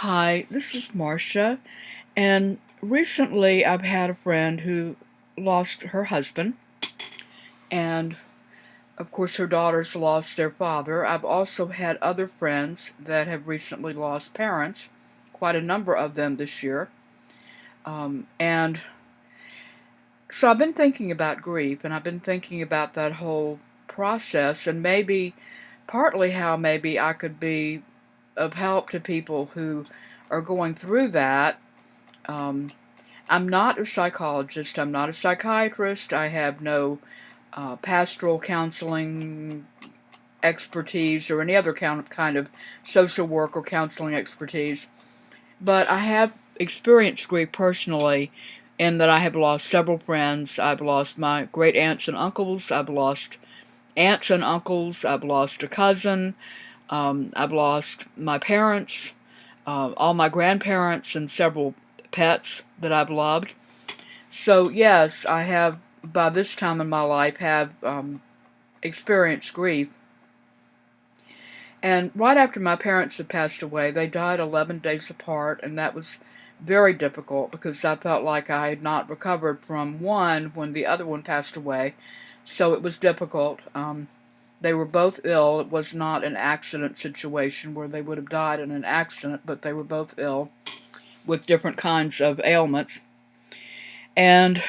Hi, this is Marcia, and recently I've had a friend who lost her husband, and of course her daughters lost their father. I've also had other friends that have recently lost parents, quite a number of them this year. And so I've been thinking about grief, and I've been thinking about that whole process, and maybe partly how maybe I could be of help to people who are going through that. Um, I'm not a psychologist. I'm not a psychiatrist. I have no pastoral counseling expertise or any other kind of social work or counseling expertise. But I have experienced grief personally in that I have lost several friends. I've lost my great aunts and uncles. I've lost aunts and uncles. I've lost a cousin. I've lost my parents, all my grandparents, and several pets that I've loved. So yes, I have by this time in my life have experienced grief. And right after my parents had passed away, they died 11 days apart, and that was very difficult because I felt like I had not recovered from one when the other one passed away. So it was difficult. They were both ill. It was not an accident situation where they would have died in an accident, but they were both ill with different kinds of ailments. And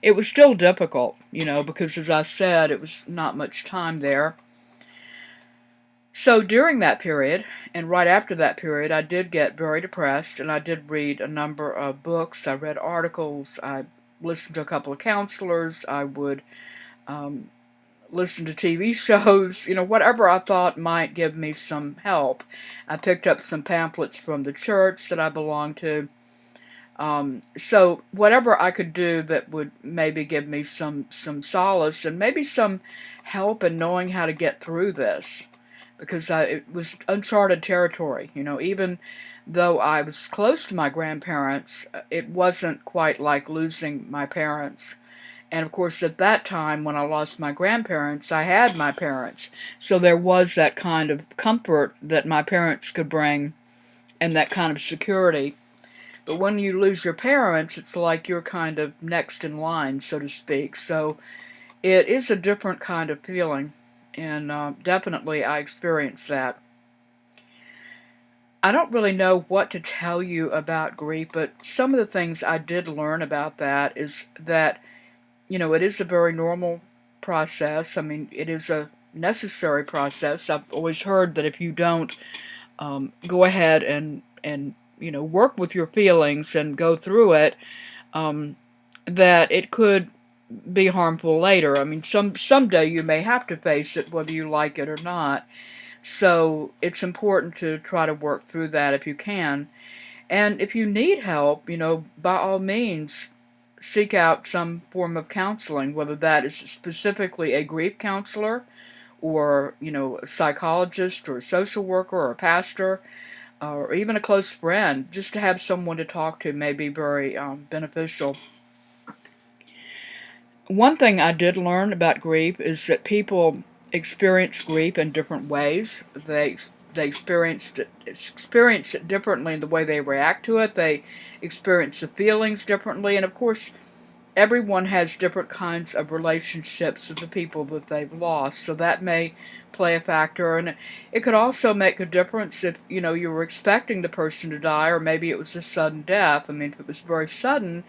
it was still difficult, because as I said, it was not much time there. So during that period, and right after that period, I did get very depressed, and I did read a number of books. I read articles. I listened to a couple of counselors. I would um, listen to TV shows, whatever I thought might give me some help. I picked up some pamphlets from the church that I belonged to. So whatever I could do that would maybe give me some solace and maybe some help in knowing how to get through this, because it was uncharted territory. Even though I was close to my grandparents, it wasn't quite like losing my parents. And of course, at that time when I lost my grandparents, I had my parents. So there was that kind of comfort that my parents could bring and that kind of security. But when you lose your parents, it's like you're kind of next in line, so to speak. So it is a different kind of feeling, and definitely I experienced that. I don't really know what to tell you about grief, but some of the things I did learn about that is that, it is a very normal process. I mean, it is a necessary process. I've always heard that if you don't go ahead and work with your feelings and go through it, um, that it could be harmful later. I mean, someday you may have to face it, whether you like it or not. So it's important to try to work through that if you can. And if you need help, by all means, seek out some form of counseling, whether that is specifically a grief counselor or, a psychologist or a social worker or a pastor or even a close friend. Just to have someone to talk to may be very beneficial. One thing I did learn about grief is that people experience grief in different ways. They experience it differently in the way they react to it. They experience the feelings differently, and of course, everyone has different kinds of relationships with the people that they've lost. So that may play a factor, and it could also make a difference if you were expecting the person to die, or maybe it was a sudden death. I mean, if it was very sudden,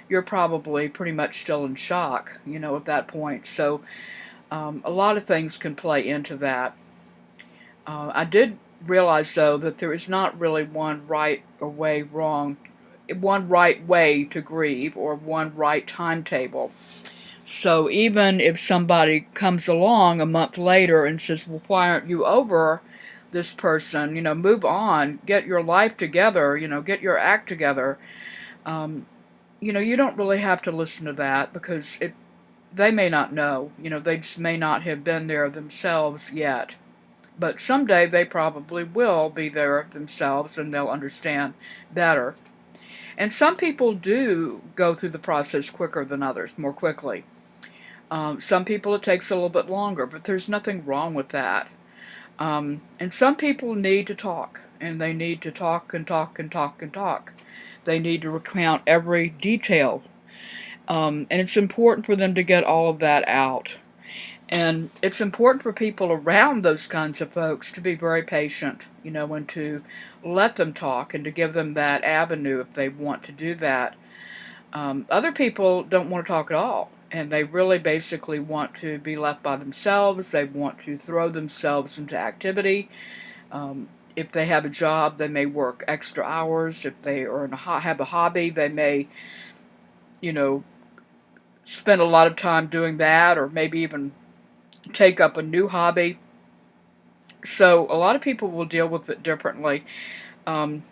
you're probably pretty much still in shock, at that point. So a lot of things can play into that. I did realize, though, that there is not really one right way to grieve or one right timetable. So even if somebody comes along a month later and says, well, why aren't you over this person? Move on, get your life together, get your act together. Um, you don't really have to listen to that because they may not know. They just may not have been there themselves yet. But someday they probably will be there themselves and they'll understand better. And some people do go through the process quicker than others, more quickly. Some people it takes a little bit longer, but there's nothing wrong with that. And some people need to talk, and they need to talk and talk and talk and talk. They need to recount every detail. And it's important for them to get all of that out. And it's important for people around those kinds of folks to be very patient, and to let them talk and to give them that avenue if they want to do that. Other people don't want to talk at all, and they really basically want to be left by themselves. They want to throw themselves into activity. If they have a job, they may work extra hours. If they are have a hobby, they may, you know, spend a lot of time doing that, or maybe even take up a new hobby. So a lot of people will deal with it differently. Um,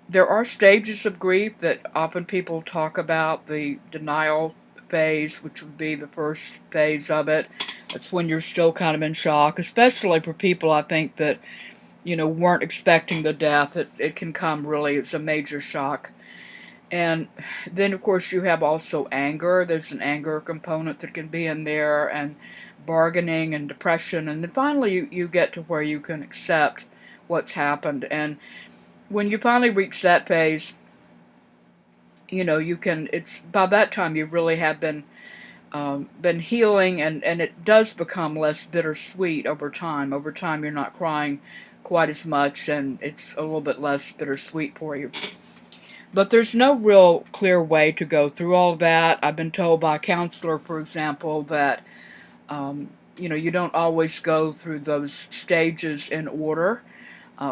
there are stages of grief that often people talk about. The denial phase, which would be the first phase of it. That's when you're still kind of in shock, especially for people, I think, that, weren't expecting the death. It can come really as a major shock. And then, of course, you have also anger. There's an anger component that can be in there, and bargaining and depression. And then finally, you get to where you can accept what's happened. And when you finally reach that phase, you can, it's by that time you really have been healing, and it does become less bittersweet over time. Over time, you're not crying quite as much, and it's a little bit less bittersweet for you. But there's no real clear way to go through all that. I've been told by a counselor, for example, that you don't always go through those stages in order.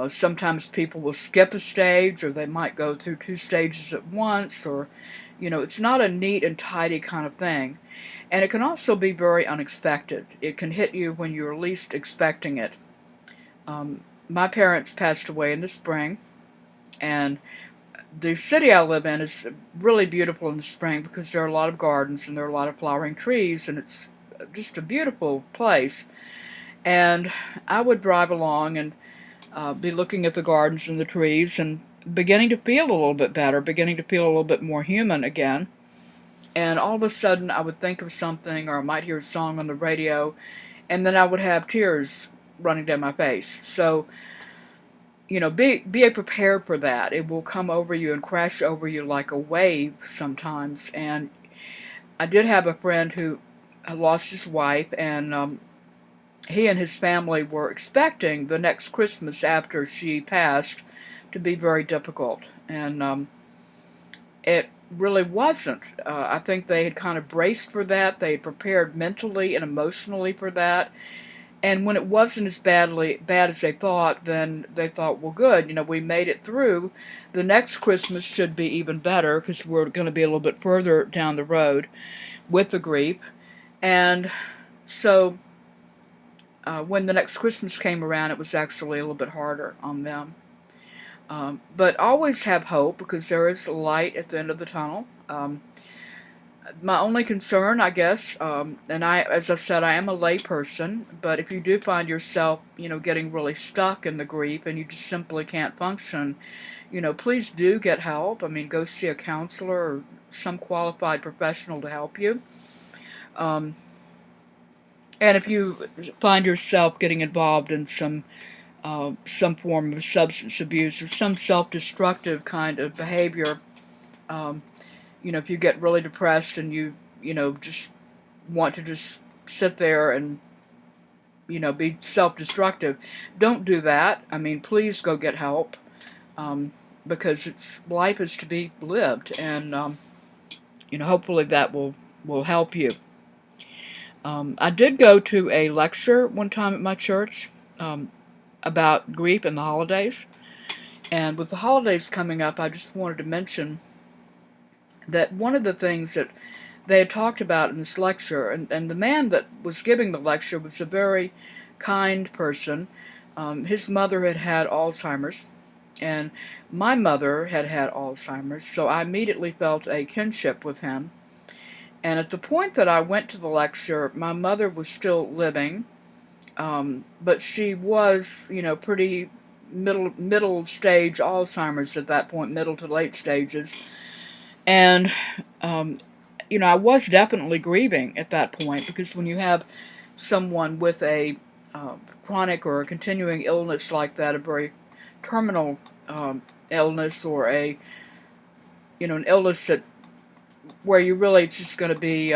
Sometimes people will skip a stage, or they might go through two stages at once, or, it's not a neat and tidy kind of thing. And it can also be very unexpected. It can hit you when you're least expecting it. My parents passed away in the spring, and the city I live in is really beautiful in the spring because there are a lot of gardens and there are a lot of flowering trees, and it's just a beautiful place. And I would drive along and be looking at the gardens and the trees and beginning to feel a little bit better, beginning to feel a little bit more human again. And all of a sudden I would think of something, or I might hear a song on the radio, and then I would have tears running down my face. So, be prepared for that. It will come over you and crash over you like a wave sometimes. And I did have a friend who lost his wife, and he and his family were expecting the next Christmas after she passed to be very difficult. And it really wasn't. I think they had kind of braced for that. They had prepared mentally and emotionally for that. And when it wasn't as bad as they thought, then they thought, well, good, we made it through. The next Christmas should be even better because we're going to be a little bit further down the road with the grief. And so when the next Christmas came around, it was actually a little bit harder on them. But always have hope, because there is a light at the end of the tunnel. My only concern, I guess, and as I said, I am a lay person, but if you do find yourself, getting really stuck in the grief and you just simply can't function, please do get help. I mean, go see a counselor or some qualified professional to help you. And if you find yourself getting involved in some form of substance abuse or some self-destructive kind of behavior, if you get really depressed and you just want to just sit there and, be self-destructive, don't do that. I mean, please go get help, because life is to be lived, and, hopefully that will help you. I did go to a lecture one time at my church about grief and the holidays. And with the holidays coming up, I just wanted to mention that one of the things that they had talked about in this lecture, and the man that was giving the lecture was a very kind person. His mother had had Alzheimer's, and my mother had had Alzheimer's, so I immediately felt a kinship with him. And at the point that I went to the lecture, my mother was still living, but she was, pretty middle stage Alzheimer's at that point, middle to late stages. And, I was definitely grieving at that point, because when you have someone with a chronic or a continuing illness like that, a very terminal illness, or an illness that where you really it's just going to be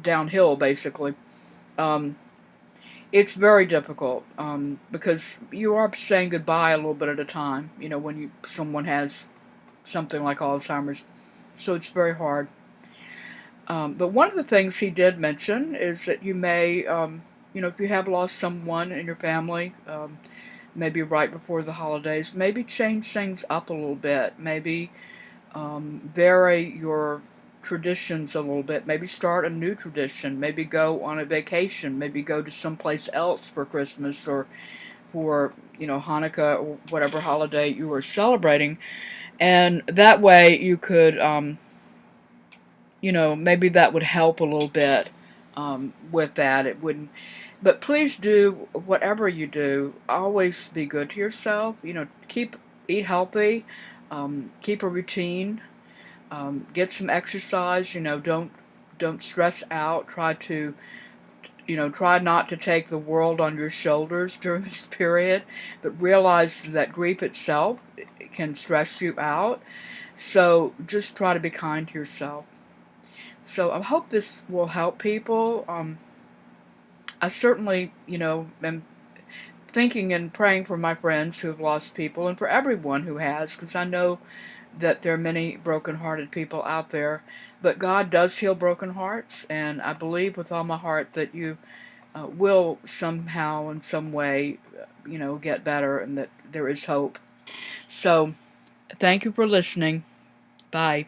downhill basically. Um, it's very difficult because you are saying goodbye a little bit at a time. When someone has something like Alzheimer's, so it's very hard. But one of the things he did mention is that you may, if you have lost someone in your family, maybe right before the holidays, maybe change things up a little bit. Maybe vary your traditions a little bit. Maybe start a new tradition. Maybe go on a vacation. Maybe go to someplace else for Christmas or for Hanukkah or whatever holiday you were celebrating. And that way you could maybe that would help a little bit with that. It wouldn't. But please do whatever you do. Always be good to yourself. Eat healthy. Keep a routine. Get some exercise. Don't stress out. Try not to take the world on your shoulders during this period, but realize that grief itself can stress you out. So just try to be kind to yourself. So I hope this will help people. I certainly, am thinking and praying for my friends who have lost people and for everyone who has, because I know that there are many broken-hearted people out there. But God does heal broken hearts, and I believe with all my heart that you will somehow, in some way, get better, and that there is hope. So, thank you for listening. Bye.